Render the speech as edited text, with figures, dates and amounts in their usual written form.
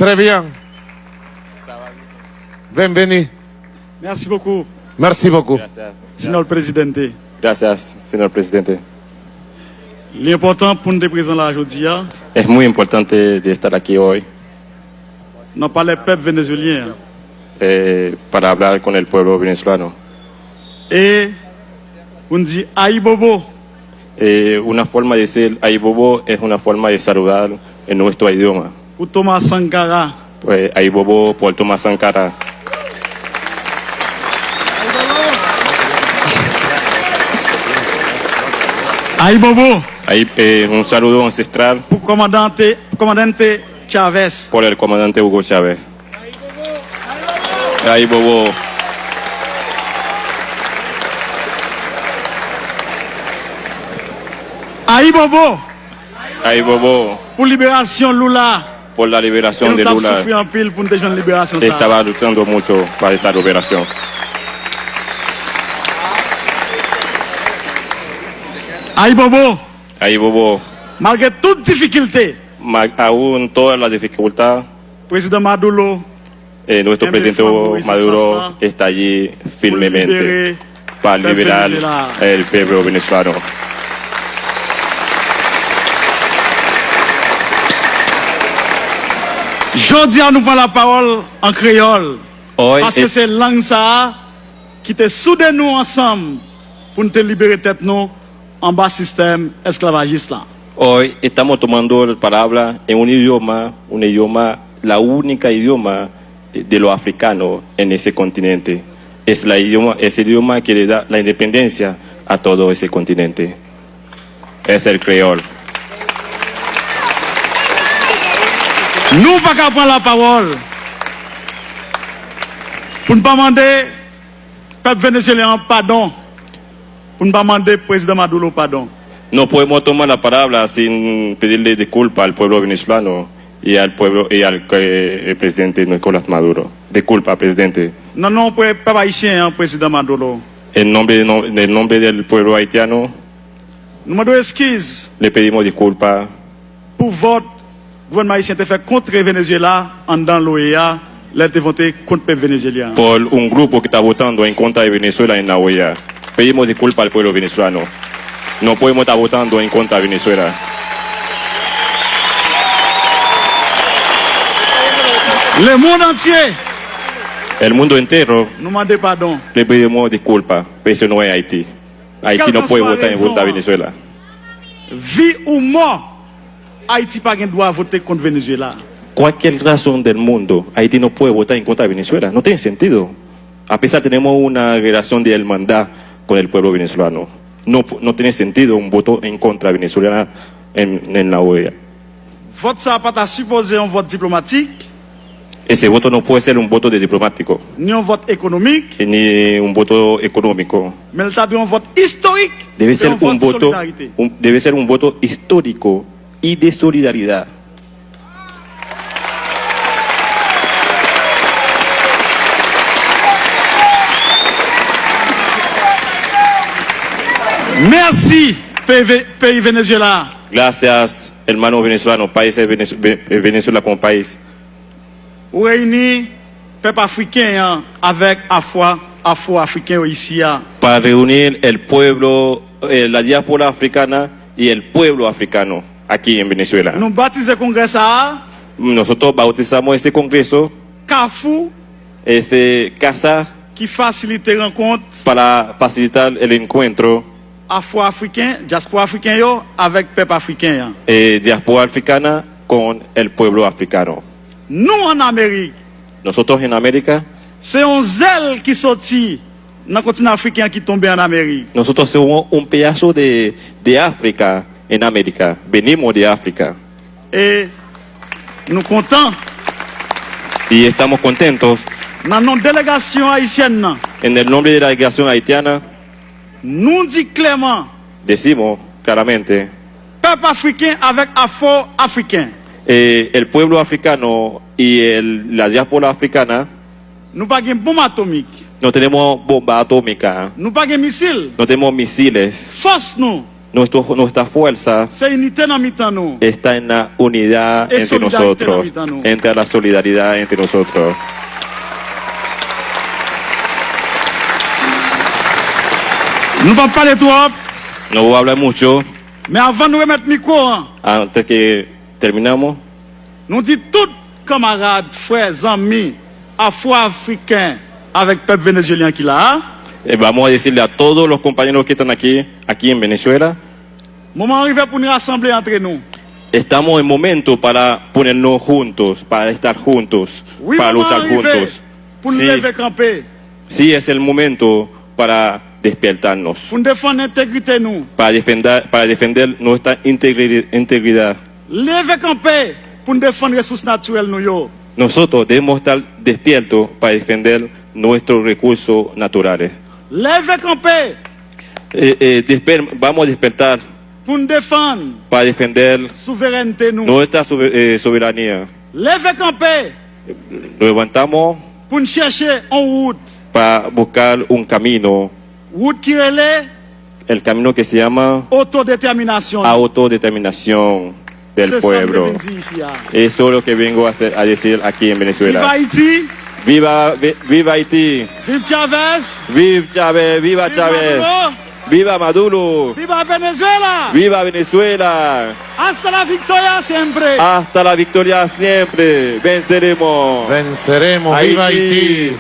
Très bien. Bienvenue. Merci beaucoup, Merci beaucoup. Gracias. señor presidente. Gracias, señor presidente. L'important pour nous présenter là aujourd'hui, Es muy importante de estar aquí hoy non pas les peuples vénézuéliens. para hablar con el pueblo venezolano. Et on dit Aïe Bobo. Una forma de decir ay bobo es una forma de saludar en nuestro idioma. Pour Thomas Sankara. Pues ay bobo por Tomás Sankara. Aïe Bobo. Un saludo ancestral Pour commandante Chavez. por el comandante Hugo Chávez. Ay bobo. Aïe Bobo. Ay bobo Pour libération Lula. por la Et liberación nous de avons Lula. souffert en pile pour nous déjouer la libération. Ça. Estaba luchando mucho para esa liberación. Aïe Bobo. Ay bobo. Malgré toute difficulté, Aún todas las dificultades, président Maduro nuestro En presidente defensa Maduro Moisés está allí pour firmemente libérer para el liberar Venezuela. el pueblo venezolano. Jodi à nous prend la parole en créole. Hoy, Parce que c'est langue ça qui te soude nous ensemble pour nous te libérer tête nous en bas système esclavagiste là. hoy estamos tomando la palabra en un idioma, la única idioma de los africanos en ese continente. Es el idioma que le da la independencia a todo ese continente. Es el creol. Nous pas qu'à prendre la parole pour ne pas demander peuple vénézuélien pardon, pour ne pas demander président Maduro pardon. No podemos tomar la palabra sin pedirle disculpas al pueblo venezolano y al pueblo y al el presidente Nicolás Maduro. Disculpa, presidente. Non, non, peuple haïtien, hein, président Maduro. En nombre del pueblo haitiano, Nous demandons excuses le pedimos disculpas pour votre gouvernement haïtien te fait contre Venezuela en dans l'OEA, là te voté contre le peuple vénézuélien. por un grupo que está votando en contra de Venezuela en la OEA. Pedimos disculpas al pueblo venezolano. No podemos estar votando en contra de Venezuela. Le monde entier El mundo entero nous demande pardon. le pedimos disculpas, pero eso no es Haití. Haití no puede votar en contra de Venezuela. Vie ou mort, Haïti pas droit voter contre Venezuela. Cualquier razón del mundo, Haití no puede votar en contra de Venezuela. No tiene sentido. A pesar tenemos una relación de hermandad con el pueblo venezolano. No tiene sentido un voto en contra de Venezuela en la OEA. Vote ça pas supposé un vote diplomatique, Ese voto no puede ser un voto de diplomático, ni un vote économique, ni un voto económico. mais il un vote historique. Debe et ser un un vote voto, solidarité. debe ser un voto histórico y de solidaridad. Merci, pays Venezuela. Gracias, hermanos venezolanos, países Venezuela como país. Ou réunis peuple africain hein, avec afro-africain ici. Hein. Para reunir el pueblo, la diáspora africana y el pueblo africano aquí en Venezuela. Nous baptisons le congrès ça, Nosotros bautizamos ese congreso, Carrefour, ese casa, qui facilite les rencontres para facilitar el encuentro afro-africain, diaspora africain yo, avec peuple africain. Hein. diáspora africana con el pueblo africano. Nous en Amérique, Nosotros en América, c'est un zèle qui sortit dans le continent africain qui tombait en Amérique. nosotros somos un pedazo de África en América. Venimos de África Et nous comptons y estamos contentos. dans notre délégation haïtienne, nan, En el nombre de la delegación haitiana, nous dit clairement, decimos claramente, peuple africain avec afro-africain. el pueblo africano y la diáspora africana Nous pas de bombe atomique, no tenemos bomba atómica, nous pas de missile. no tenemos misiles. Force nous, Nuestra fuerza c'est unité dans mi-temps nous. está en la unidad Es entre solidaridad nosotros, entre nosotros. entre la solidaridad entre nosotros. Nous ne pouvons pas parler trop, No voy a hablar mucho mais avant de nous remettre le micro, hein, antes que terminamos. nous disons tous camarades, frères, amis, afro-africains, avec le peuple vénézuélien qui est là. Vamos a decirle a todos los compañeros que están aquí en Venezuela, Moment arrivé pour nous rassembler entre nous. estamos en momento para ponernos juntos, para estar juntos, Oui, para moment luchar arrivé juntos. pour nous Sí, lever camper, sí es el momento para despertarnos, pour nous défendre l'intégrité nous. para defender nuestra integridad. Lever camper pour nous défendre les ressources naturelles nous yo. Nosotros debemos estar despiertos para defender nuestros recursos naturales. Lever camper Vamos a despertar pour nous défendre para defender la souveraineté nous. nuestra soberanía. Lever camper Nos levantamos pour nous chercher en route. para buscar un camino, Route qui relève el camino que se llama autodétermination. autodeterminación del C'est ça que pueblo. je viens dire ici, hein. Eso es lo que vengo a decir aquí en Viva Venezuela. Haïti, Viva Haití, vive Chavez, viva Chávez, viva Viva Chávez, Maduro. viva Maduro, viva Venezuela. viva Venezuela. Hasta la victoria siempre. Hasta la victoria siempre. Venceremos. Venceremos. ¡Viva Haití!